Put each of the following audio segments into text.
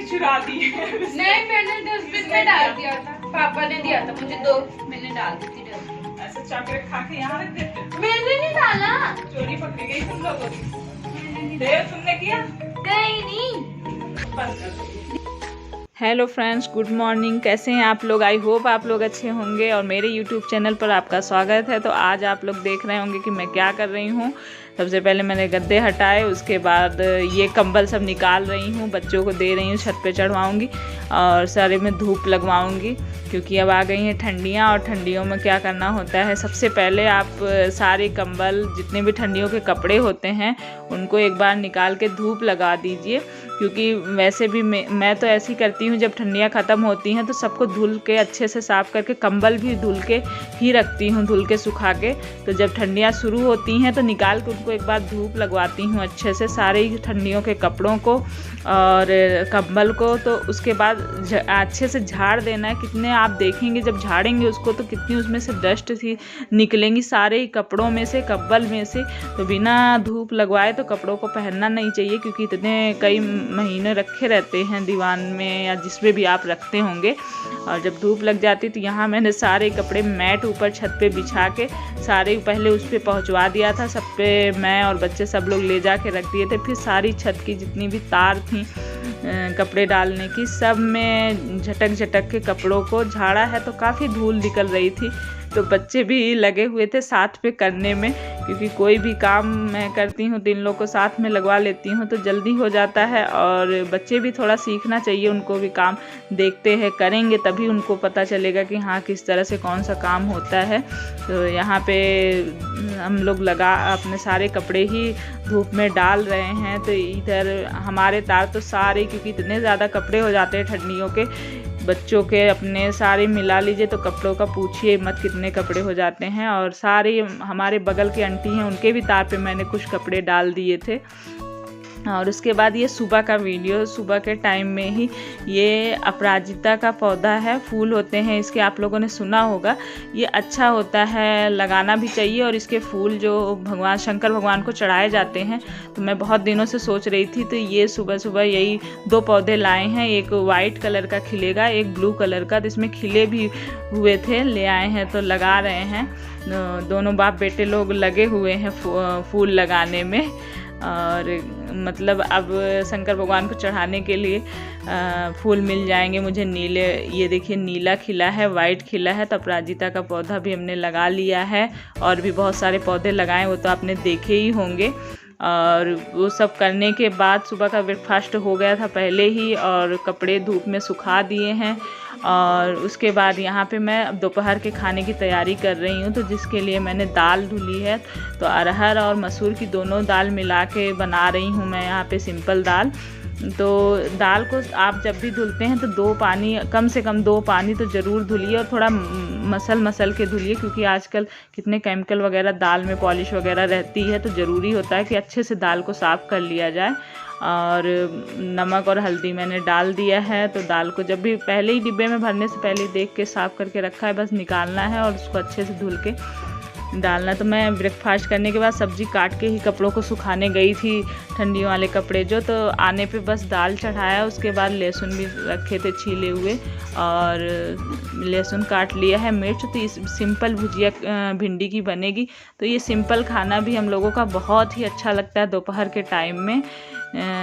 चुरा दी। नहीं, मैंने डस्टबिन में डाल दिया था, पापा ने दिया था मुझे 2, मैंने डाल दी थी डस्टबिन। ऐसे चॉकलेट खा के यहाँ रख देते। मैंने नहीं डाला। चोरी पकड़ी गई तुम लोगों की। देर तुमने किया? नहीं। बंद कर दो। Hello friends, good morning. कैसे हैं आप लोग? आई होप आप लोग अच्छे होंगे और मेरे यूट्यूब चैनल पर आपका स्वागत है। तो आज आप लोग देख रहे होंगे कि मैं क्या कर रही हूँ। सबसे पहले मैंने गद्दे हटाए, उसके बाद ये कंबल सब निकाल रही हूँ, बच्चों को दे रही हूँ, छत पे चढ़वाऊँगी और सारे में धूप लगवाऊँगी क्योंकि अब आ गई हैं ठंडियाँ। और ठंडियों में क्या करना होता है, सबसे पहले आप सारे कंबल जितने भी ठंडियों के कपड़े होते हैं उनको एक बार निकाल के धूप लगा दीजिए, क्योंकि वैसे भी मैं तो ऐसी करती हूँ, जब ठंडियाँ ख़त्म होती हैं तो सबको धुल के अच्छे से साफ़ करके कंबल भी धुल के ही रखती हूँ, धुल के सुखा के। तो जब ठंडियाँ शुरू होती हैं तो निकाल के उनको एक बार धूप लगवाती हूँ अच्छे से, सारे ही ठंडियों के कपड़ों को और कंबल को। तो उसके बाद अच्छे से झाड़ देना है। कितने आप देखेंगे जब झाड़ेंगे उसको तो कितनी उसमें से डस्ट सी निकलेंगी सारे ही कपड़ों में से, कंबल में से। तो बिना धूप लगवाए तो कपड़ों को पहनना नहीं चाहिए, क्योंकि इतने कई महीने रखे रहते हैं दीवान में या जिसमें भी आप रखते होंगे। और जब धूप लग जाती तो यहाँ मैंने सारे कपड़े मैट ऊपर छत पे बिछा के सारे पहले उस पर पहुँचवा दिया था। सब पे मैं और बच्चे सब लोग ले जा के रख दिए थे। फिर सारी छत की जितनी भी तार थी कपड़े डालने की, सब में झटक झटक के कपड़ों को झाड़ा है तो काफ़ी धूल निकल रही थी। तो बच्चे भी लगे हुए थे साथ पे करने में, क्योंकि कोई भी काम मैं करती हूँ तो इन लोग को साथ में लगवा लेती हूँ तो जल्दी हो जाता है। और बच्चे भी थोड़ा सीखना चाहिए, उनको भी काम देखते हैं, करेंगे तभी उनको पता चलेगा कि हाँ किस तरह से कौन सा काम होता है। तो यहाँ पे हम लोग अपने सारे कपड़े ही धूप में डाल रहे हैं। तो इधर हमारे तार तो सारे, क्योंकि इतने ज़्यादा कपड़े हो जाते हैं ठंडियों के, बच्चों के अपने सारे मिला लीजिए तो कपड़ों का पूछिए मत कितने कपड़े हो जाते हैं। और सारे हमारे बगल की आंटी हैं, उनके भी तार पे मैंने कुछ कपड़े डाल दिए थे। और उसके बाद ये सुबह का वीडियो, सुबह के टाइम में ही ये अपराजिता का पौधा है, फूल होते हैं इसके, आप लोगों ने सुना होगा। ये अच्छा होता है, लगाना भी चाहिए। और इसके फूल जो भगवान शंकर भगवान को चढ़ाए जाते हैं, तो मैं बहुत दिनों से सोच रही थी। तो ये सुबह सुबह यही 2 पौधे लाए हैं, एक वाइट कलर का खिलेगा, एक ब्लू कलर का। तो इसमें खिले भी हुए थे, ले आए हैं तो लगा रहे हैं। दोनों बाप बेटे लोग लगे हुए हैं फूल लगाने में। और मतलब अब शंकर भगवान को चढ़ाने के लिए फूल मिल जाएंगे मुझे नीले। ये देखिए नीला खिला है, वाइट खिला है। तो अपराजिता का पौधा भी हमने लगा लिया है और भी बहुत सारे पौधे लगाए, वो तो आपने देखे ही होंगे। और वो सब करने के बाद सुबह का ब्रेकफास्ट हो गया था पहले ही, और कपड़े धूप में सुखा दिए हैं। और उसके बाद यहाँ पे मैं अब दोपहर के खाने की तैयारी कर रही हूँ। तो जिसके लिए मैंने दाल धुली है, तो अरहर और मसूर की दोनों दाल मिला के बना रही हूँ मैं यहाँ पे सिंपल दाल। तो दाल को आप जब भी धुलते हैं तो 2 पानी, कम से कम 2 पानी तो ज़रूर धुलिए और थोड़ा मसल के धुलिए, क्योंकि आजकल कितने केमिकल वगैरह दाल में, पॉलिश वगैरह रहती है। तो ज़रूरी होता है कि अच्छे से दाल को साफ़ कर लिया जाए। और नमक और हल्दी मैंने डाल दिया है। तो दाल को जब भी पहले ही डिब्बे में भरने से पहले देख के साफ़ करके रखा है, बस निकालना है और उसको अच्छे से धुल के डालना। तो मैं ब्रेकफास्ट करने के बाद सब्ज़ी काट के ही कपड़ों को सुखाने गई थी, ठंडियों वाले कपड़े जो। तो आने पे बस दाल चढ़ाया, उसके बाद लहसुन भी रखे थे छीले हुए और लहसुन काट लिया है, मिर्च। तो इस सिंपल भुजिया भिंडी की बनेगी। तो ये सिंपल खाना भी हम लोगों का बहुत ही अच्छा लगता है दोपहर के टाइम में,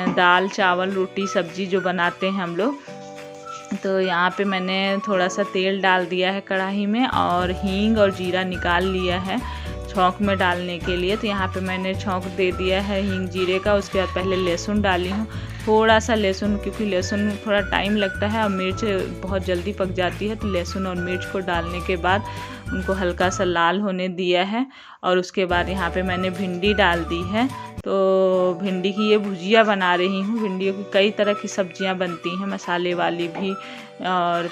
दाल चावल रोटी सब्जी जो बनाते हैं हम लोग। तो यहाँ पे मैंने थोड़ा सा तेल डाल दिया है कढ़ाई में और हींग और जीरा निकाल लिया है छौंक में डालने के लिए। तो यहाँ पे मैंने छौंक दे दिया है हींग जीरे का। उसके बाद पहले लहसुन डाली हूँ, थोड़ा सा लहसुन, क्योंकि लहसुन में थोड़ा टाइम लगता है और मिर्च बहुत जल्दी पक जाती है। तो लहसुन और मिर्च को डालने के बाद उनको हल्का सा लाल होने दिया है। और उसके बाद यहाँ पे मैंने भिंडी डाल दी है। तो भिंडी की ये भुजिया बना रही हूँ। भिंडियों की कई तरह की सब्जियाँ बनती हैं, मसाले वाली भी, और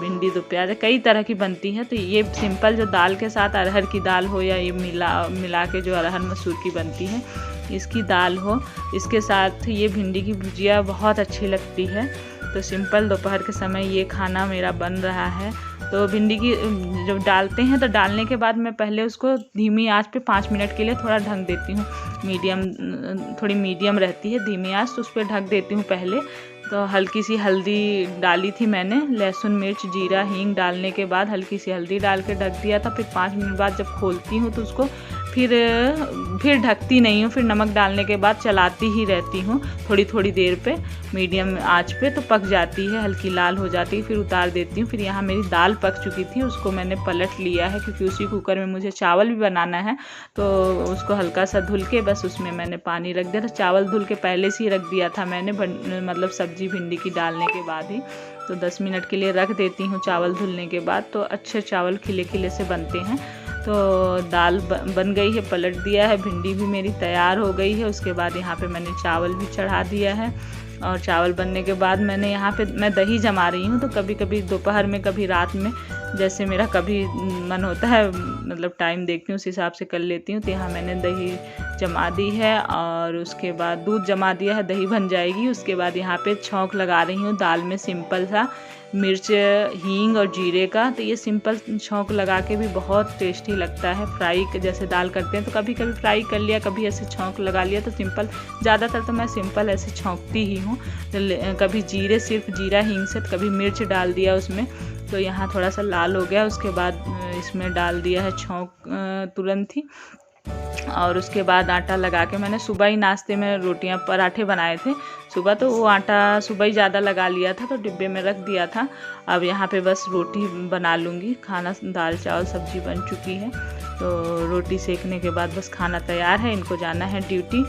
भिंडी दो प्याज कई तरह की बनती हैं। तो ये सिंपल जो दाल के साथ अरहर की दाल हो या ये मिला के जो अरहर मसूर की बनती है, इसकी दाल हो, इसके साथ ये भिंडी की भुजिया बहुत अच्छी लगती है। तो सिंपल दोपहर के समय ये खाना मेरा बन रहा है। तो भिंडी की जब डालते हैं तो डालने के बाद मैं पहले उसको धीमी आंच पे 5 मिनट के लिए थोड़ा ढक देती हूँ। थोड़ी मीडियम रहती है धीमी आंच, तो उस पर ढक देती हूँ पहले। तो तो हल्की सी हल्दी डाली थी मैंने, लहसुन मिर्च जीरा हींग डालने के बाद हल्की सी हल्दी डाल के ढक दिया था। फिर 5 मिनट बाद जब खोलती हूँ तो उसको फिर ढकती नहीं हूँ, फिर नमक डालने के बाद चलाती ही रहती हूँ थोड़ी थोड़ी देर पे, मीडियम आंच पे, तो पक जाती है, हल्की लाल हो जाती है, फिर उतार देती हूँ। फिर यहाँ मेरी दाल पक चुकी थी, उसको मैंने पलट लिया है क्योंकि उसी कुकर में मुझे चावल भी बनाना है। तो उसको हल्का सा धुल के बस उसमें मैंने पानी रख दिया था। चावल धुल के पहले से ही रख दिया था मैंने, मतलब सब्जी भिंडी की डालने के बाद ही। तो 10 मिनट के लिए रख देती हूँ चावल धुलने के बाद, तो अच्छे चावल खिले खिले से बनते हैं। तो दाल बन गई है, पलट दिया है, भिंडी भी मेरी तैयार हो गई है। उसके बाद यहाँ पे मैंने चावल भी चढ़ा दिया है, और चावल बनने के बाद मैंने यहाँ पे मैं दही जमा रही हूँ। तो कभी कभी दोपहर में, कभी रात में, जैसे मेरा कभी मन होता है, मतलब टाइम देखती हूँ उस हिसाब से कर लेती हूँ। तो यहाँ मैंने दही जमा दी है, और उसके बाद दूध जमा दिया है, दही बन जाएगी। उसके बाद यहाँ पे छौंक लगा रही हूँ दाल में, सिंपल सा मिर्च हींग और जीरे का। तो ये सिंपल छौंक लगा के भी बहुत टेस्टी लगता है। फ्राई जैसे दाल करते हैं तो कभी कभी फ्राई कर लिया, कभी ऐसे छौंक लगा लिया। तो सिंपल, ज़्यादातर तो मैं सिंपल ऐसे छौंकती ही हूँ। तो कभी जीरे, सिर्फ जीरा हींग से, कभी मिर्च डाल दिया उसमें। तो यहाँ थोड़ा सा लाल हो गया, उसके बाद इसमें डाल दिया है छौंक तुरंत ही। और उसके बाद आटा लगा के मैंने सुबह ही नाश्ते में रोटियां पराठे बनाए थे सुबह, तो वो आटा सुबह ही ज़्यादा लगा लिया था, तो डिब्बे में रख दिया था। अब यहाँ पे बस रोटी बना लूँगी। खाना, दाल चावल सब्जी बन चुकी है, तो रोटी सेकने के बाद बस खाना तैयार है। इनको जाना है ड्यूटी,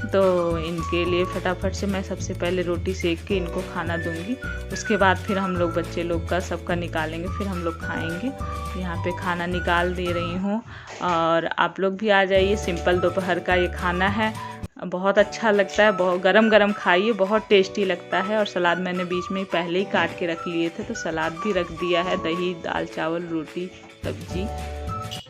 तो इनके लिए फटाफट से मैं सबसे पहले रोटी सेक के इनको खाना दूंगी। उसके बाद फिर हम लोग बच्चे लोग का सबका निकालेंगे, फिर हम लोग खाएंगे। यहाँ पे खाना निकाल दे रही हूँ, और आप लोग भी आ जाइए। सिंपल दोपहर का ये खाना है, बहुत अच्छा लगता है, बहुत गरम गरम खाइए, बहुत टेस्टी लगता है। और सलाद मैंने बीच में ही पहले ही काट के रख लिए थे, तो सलाद भी रख दिया है, दही दाल चावल रोटी सब्जी।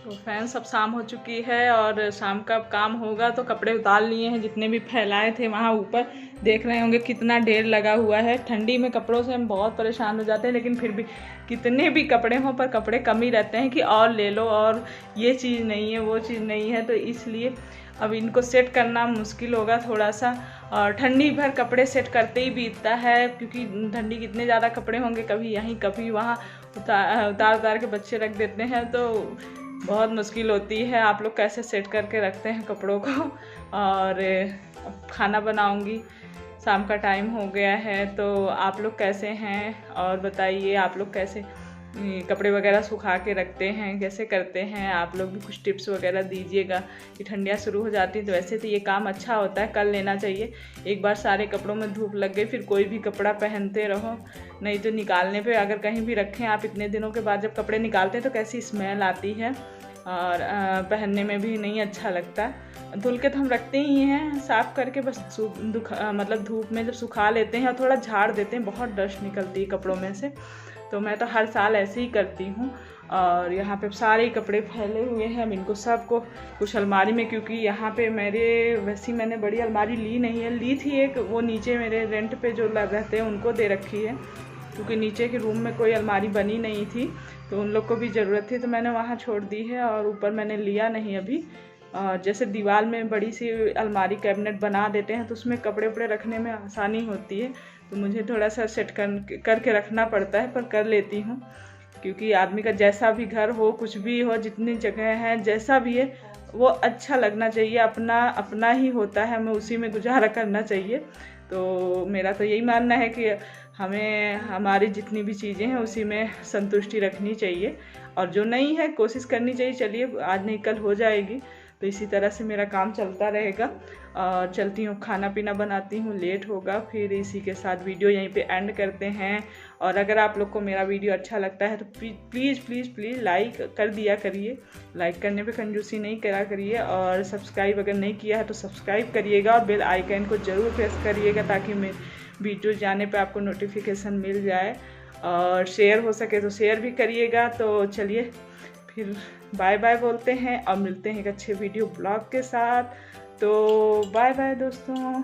तो फ्रेंड्स, अब शाम हो चुकी है, और शाम का काम होगा। तो कपड़े उतार लिए हैं, जितने भी फैलाए थे वहाँ ऊपर, देख रहे होंगे कितना ढेर लगा हुआ है। ठंडी में कपड़ों से हम बहुत परेशान हो जाते हैं, लेकिन फिर भी कितने भी कपड़े हों, पर कपड़े कम ही रहते हैं कि और ले लो, और ये चीज़ नहीं है, वो चीज़ नहीं है। तो इसलिए अब इनको सेट करना मुश्किल होगा थोड़ा सा, और ठंडी भर कपड़े सेट करते ही बीतता है, क्योंकि ठंडी कितने ज़्यादा कपड़े होंगे, कभी यहीं कभी वहाँ उतार के बच्चे रख देते हैं, तो बहुत मुश्किल होती है। आप लोग कैसे सेट करके रखते हैं कपड़ों को। और अब खाना बनाऊंगी, शाम का टाइम हो गया है। तो आप लोग कैसे हैं, और बताइए आप लोग कैसे कपड़े वगैरह सुखा के रखते हैं, कैसे करते हैं। आप लोग भी कुछ टिप्स वगैरह दीजिएगा कि ठंडियाँ शुरू हो जाती है तो वैसे तो ये काम अच्छा होता है, कर लेना चाहिए। एक बार सारे कपड़ों में धूप लग गई, फिर कोई भी कपड़ा पहनते रहो, नहीं तो निकालने पे अगर कहीं भी रखें आप, इतने दिनों के बाद जब कपड़े निकालते हैं तो कैसी स्मेल आती है, और पहनने में भी नहीं अच्छा लगता। धुल के तो हम रखते ही हैं, साफ़ करके बस मतलब धूप में जब सुखा लेते हैं और थोड़ा झाड़ देते हैं, बहुत डस्ट निकलती है कपड़ों में से। तो मैं तो हर साल ऐसे ही करती हूँ। और यहाँ पे सारे कपड़े फैले हुए हैं, अब इनको सबको कुछ अलमारी में, क्योंकि यहाँ पे मेरे वैसी मैंने बड़ी अलमारी ली नहीं है, ली थी एक, वो नीचे मेरे रेंट पे जो रहते हैं उनको दे रखी है, क्योंकि नीचे के रूम में कोई अलमारी बनी नहीं थी, तो उन लोग को भी ज़रूरत थी, तो मैंने वहाँ छोड़ दी है। और ऊपर मैंने लिया नहीं अभी। जैसे दीवार में बड़ी सी अलमारी कैबिनेट बना देते हैं तो उसमें कपड़े वपड़े रखने में आसानी होती है, तो मुझे थोड़ा सा सेट करके रखना पड़ता है, पर कर लेती हूँ। क्योंकि आदमी का जैसा भी घर हो, कुछ भी हो, जितनी जगह है, जैसा भी है, वो अच्छा लगना चाहिए, अपना अपना ही होता है, हमें उसी में गुजारा करना चाहिए। तो मेरा तो यही मानना है कि हमें हमारी जितनी भी चीज़ें हैं उसी में संतुष्टि रखनी चाहिए, और जो नहीं है कोशिश करनी चाहिए, चलिए आज नहीं कल हो जाएगी। तो इसी तरह से मेरा काम चलता रहेगा। और चलती हूँ, खाना पीना बनाती हूँ, लेट होगा, फिर इसी के साथ वीडियो यहीं पे एंड करते हैं। और अगर आप लोग को मेरा वीडियो अच्छा लगता है तो प्लीज़ प्लीज़ प्लीज़ लाइक कर दिया करिए, लाइक करने पे कंजूसी नहीं करा करिए। और सब्सक्राइब अगर नहीं किया है तो सब्सक्राइब करिएगा, और बेल आइकन को ज़रूर प्रेस करिएगा, ताकि मैं वीडियो जाने पे आपको नोटिफिकेशन मिल जाए। और शेयर हो सके तो शेयर भी करिएगा। तो चलिए फिर बाय बाय बोलते हैं, और मिलते हैं एक अच्छे वीडियो ब्लॉग के साथ। तो बाय बाय दोस्तों।